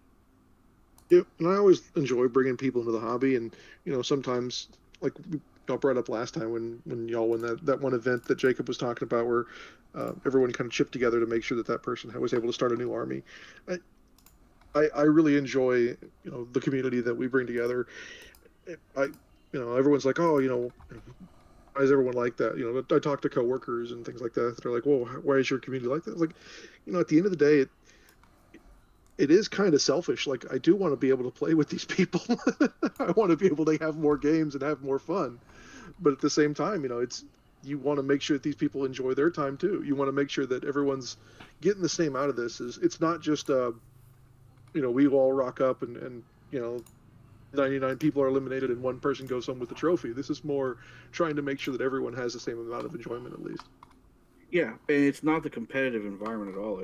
Yeah, and I always enjoy bringing people into the hobby, and sometimes, like y'all brought up last time when y'all won that one event that Jacob was talking about, where everyone kind of chipped together to make sure that person was able to start a new army. I really enjoy the community that we bring together. Everyone's like, oh, why is everyone like that? I talk to coworkers and things like that. They're like, well, why is your community like that? It's like, at the end of the day, it is kind of selfish. Like, I do want to be able to play with these people. I want to be able to have more games and have more fun. But at the same time, you want to make sure that these people enjoy their time too. You want to make sure that everyone's getting the same out of this. It's not just, we all rock up and 99 people are eliminated and one person goes home with the trophy. This is more trying to make sure that everyone has the same amount of enjoyment at least. Yeah, and it's not the competitive environment at all.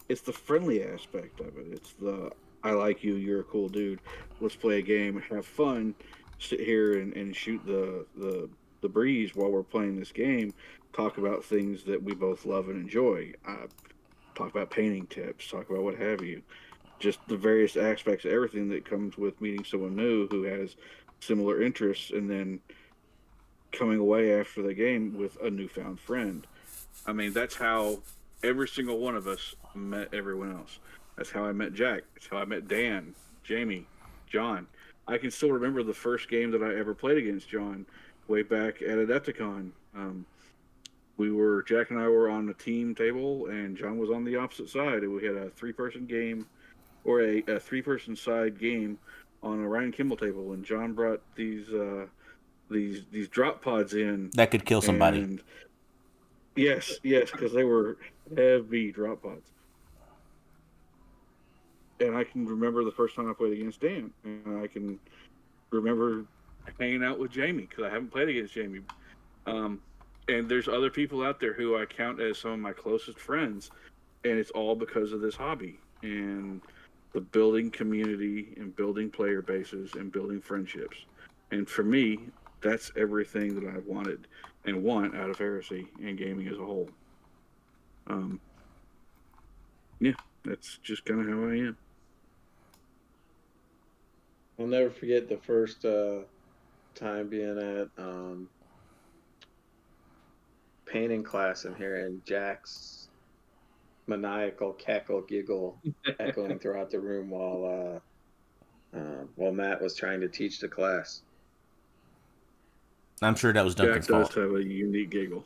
It's the friendly aspect of it. It's the, I like you, you're a cool dude. Let's play a game, have fun, sit here and shoot the breeze while we're playing this game. Talk about things that we both love and enjoy. Talk about painting tips. Talk about what have you. Just the various aspects of everything that comes with meeting someone new who has similar interests, and then coming away after the game with a newfound friend. I mean, that's how every single one of us met everyone else. That's how I met Jack. That's how I met Dan, Jamie, John. I can still remember the first game that I ever played against John way back at Adepticon. Jack and I were on the team table, and John was on the opposite side. And we had a three-person game, or a three-person side game on a Ryan Kimball table, and John brought these drop pods in that could kill somebody. And yes, because they were heavy drop pods. And I can remember the first time I played against Dan, and I can remember hanging out with Jamie, because I haven't played against Jamie. And there's other people out there who I count as some of my closest friends, and it's all because of this hobby and the building community and building player bases and building friendships. And for me, that's everything that I've wanted and want out of Heresy and gaming as a whole. Yeah, that's just kind of how I am. I'll never forget the first time being at painting class and hearing Jack's maniacal cackle giggle echoing throughout the room while Matt was trying to teach the class. I'm sure that was Duncan's fault. Jack does have a unique giggle.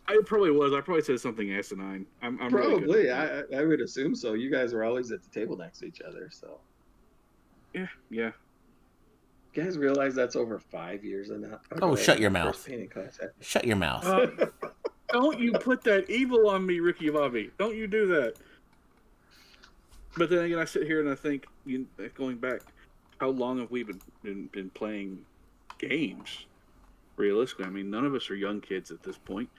I probably was. I probably said something asinine. I'm probably. Really I would assume so. You guys were always at the table next to each other, so. Yeah. You guys realize that's over 5 years now? Oh, shut your mouth. Shut your mouth. Don't you put that evil on me, Ricky Bobby. Don't you do that. But then again, I sit here and I think, going back, how long have we been playing games? Realistically, I mean, none of us are young kids at this point.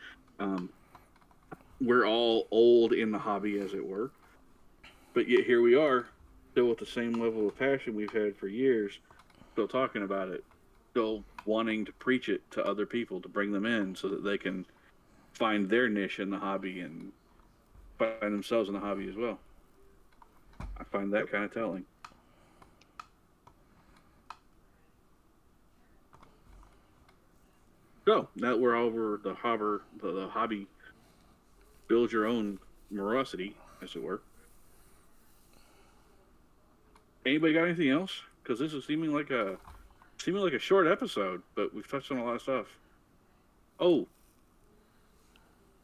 We're all old in the hobby, as it were. But yet here we are, still with the same level of passion we've had for years, still talking about it, still wanting to preach it to other people, to bring them in so that they can find their niche in the hobby and find themselves in the hobby as well. I find that kind of telling. So, now we're over the hobby, build your own morosity, as it were. Anybody got anything else? Because this is seeming like a seeming like a short episode, but we've touched on a lot of stuff. Oh,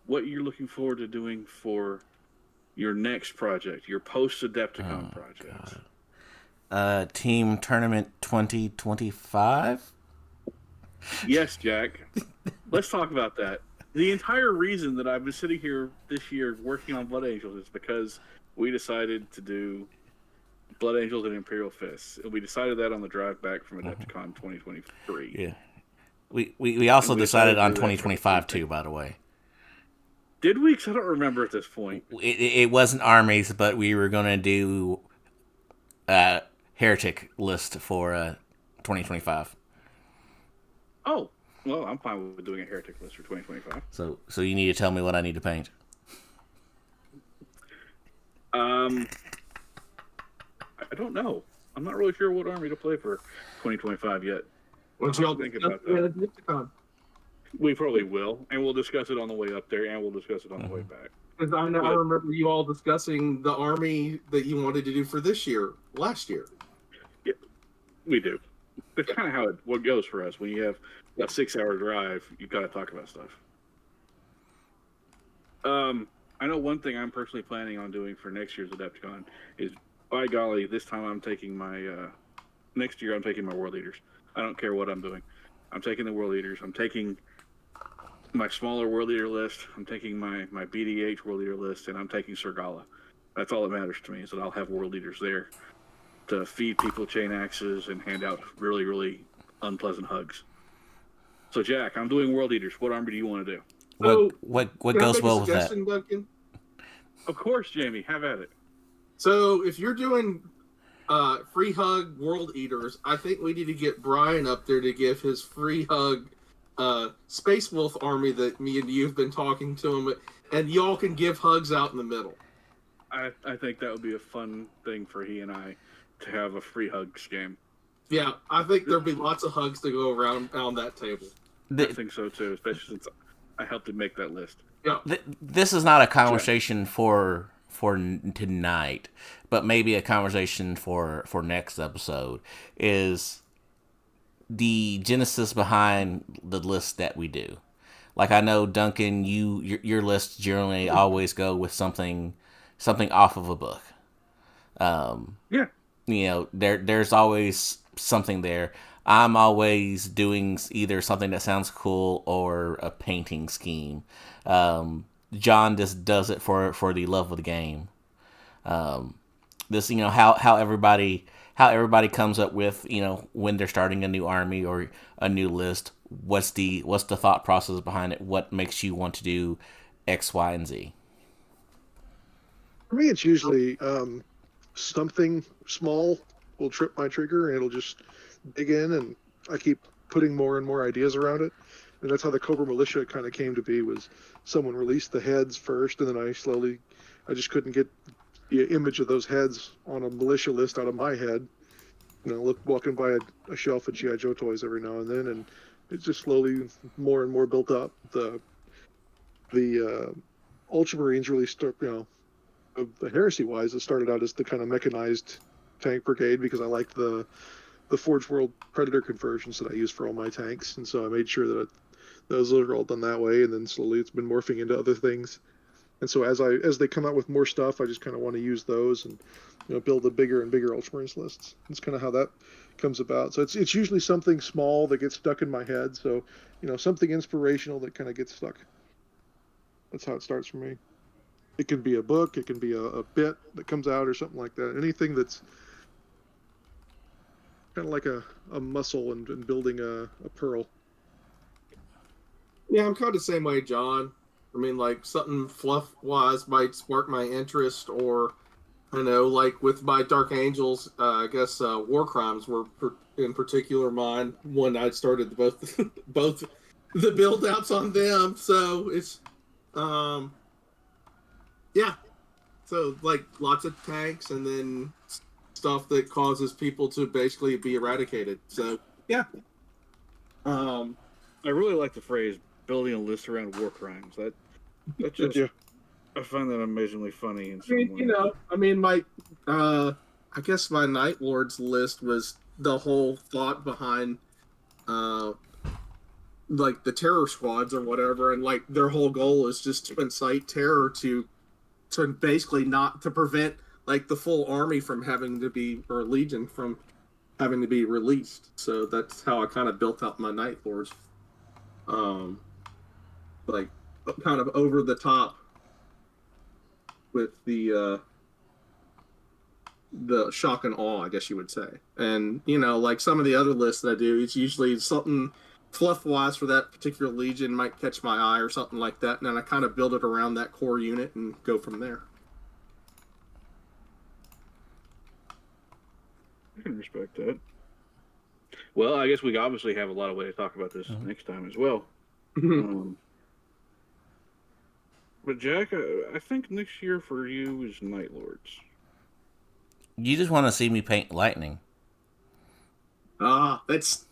what you're looking forward to doing for your next project, your post-Adepticon project. Team Tournament 2025? Yes, Jack. Let's talk about that. The entire reason that I've been sitting here this year working on Blood Angels is because we decided to do Blood Angels and Imperial Fists. And we decided that on the drive back from Adepticon 2023. Yeah. We also decided on 2025 too, by the way. Did we? 'Cause I don't remember at this point. It wasn't armies, but we were going to do Heretic list for 2025. Oh, well, I'm fine with doing a Heretic list for 2025. So you need to tell me what I need to paint. I don't know. I'm not really sure what army to play for 2025 yet. What y'all think about that? We probably will, and we'll discuss it on the way up there, and we'll discuss it on the way back. Because I remember you all discussing the army that you wanted to do for this year, last year. Yeah, we do. That's kind of how what goes for us. When you have a 6-hour drive, you've got to talk about stuff. I know one thing I'm personally planning on doing for next year's Adepticon is, by golly, this time I'm taking my next year I'm taking my World Leaders. I don't care what I'm doing. I'm taking the World Leaders. I'm taking my smaller World Leader list. I'm taking my BDH World Leader list, and I'm taking Sergala. That's all that matters to me, is that I'll have World Leaders there to feed people chain axes and hand out really, really unpleasant hugs. So, Jack, I'm doing World Leaders. What army do you want to do? What goes well with that? Duncan? Of course, Jamie. Have at it. So, if you're doing free hug World Eaters, I think we need to get Brian up there to give his free hug Space Wolf army that me and you have been talking to him, and y'all can give hugs out in the middle. I think that would be a fun thing for he and I to have a free hugs game. Yeah, I think there'll be lots of hugs to go around on that table. I think so too, especially since I helped to make that list. Yeah. This is not a conversation for tonight, but maybe a conversation for next episode, is the genesis behind the list that we do. Like, I know, Duncan, your lists generally always go with something off of a book. Yeah. You know, there's always something there. I'm always doing either something that sounds cool or a painting scheme. John just does it for the love of the game. This, you know, how everybody comes up with, you know, when they're starting a new army or a new list, what's the thought process behind it? What makes you want to do X, Y, and Z? For me, it's usually something small will trip my trigger, and it'll just dig in, and I keep putting more and more ideas around it. And that's how the Cobra Militia kind of came to be, was someone released the heads first, and then I just couldn't get the image of those heads on a militia list out of my head. You know, walking by a shelf of G.I. Joe toys every now and then, and it just slowly more and more built up. The Ultramarines really start, you know, the Heresy wise, it started out as the kind of mechanized tank brigade, because I liked the Forge World Predator conversions that I use for all my tanks, and so I made sure that those are all done that way, and then slowly it's been morphing into other things. And so as they come out with more stuff, I just kind of want to use those and, you know, build a bigger and bigger Ultramarines lists. That's kind of how that comes about. So it's usually something small that gets stuck in my head. So, you know, something inspirational that kind of gets stuck. That's how it starts for me. It can be a book, it can be a bit that comes out or something like that. Anything that's kind of like a muscle and building a pearl. Yeah, I'm kind of the same way, John. I mean, like, something fluff-wise might spark my interest, or, you know, like with my Dark Angels, I guess War Crimes were in particular mine when I started both the build-outs on them. So it's, yeah. So, like, lots of tanks and then stuff that causes people to basically be eradicated. So, yeah. I really like the phrase building a list around war crimes. That just, I find that amazingly funny. In some way. You know, I mean, my, I guess my Night Lords list was the whole thought behind like the terror squads or whatever, and like their whole goal is just to incite terror to basically not to prevent like the full army from having to be, or legion from having to be released. So that's how I kind of built out my Night Lords. Like kind of over the top with the shock and awe, I guess you would say. And you know, like some of the other lists that I do, it's usually something fluff wise for that particular legion might catch my eye or something like that, and then I kind of build it around that core unit and go from there. I can respect that. Well, I guess we obviously have a lot of way to talk about this next time as well. But Jack, I think next year for you is Night Lords. You just want to see me paint lightning. That's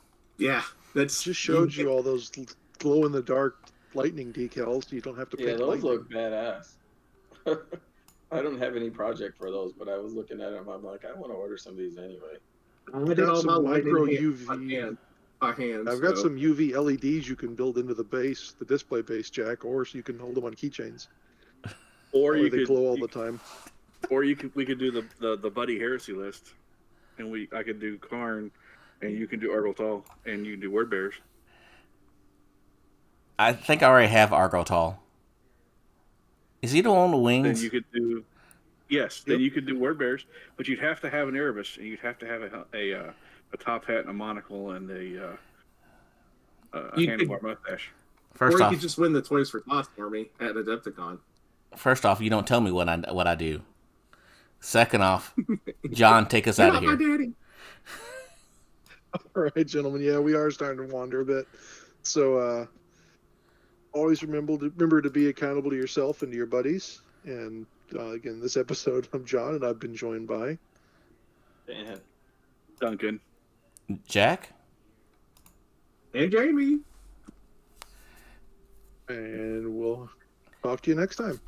Just showed you all those glow in the dark lightning decals. You don't have to paint. Yeah, those lightning. look badass. I don't have any project for those, but I was looking at them. I'm like, I want to order some of these anyway. I I've got some micro UV. By hand. I've got some UV LEDs you can build into the base, the display base, Jack, or so you can hold them on keychains. Or you they could glow all the time. Or we could do the Buddy Heresy list, and I could do Karn, and you can do Argotol, and you can do Word Bears. I think I already have Argotol. Is he the one on the wings? Then you could do, yes. Then you could do Word Bears, but you'd have to have an Erebus, and you'd have to have a top hat and a monocle and a handlebar mustache. Or you could just win the Toys for Tots army at Adepticon. First off, you don't tell me what I do. Second off, John, take us out of here. My daddy. All right, gentlemen. Yeah, we are starting to wander a bit. So always remember to be accountable to yourself and to your buddies. And again, this episode, I'm John, and I've been joined by Dan, Duncan, Jack, and Jamie. And we'll talk to you next time.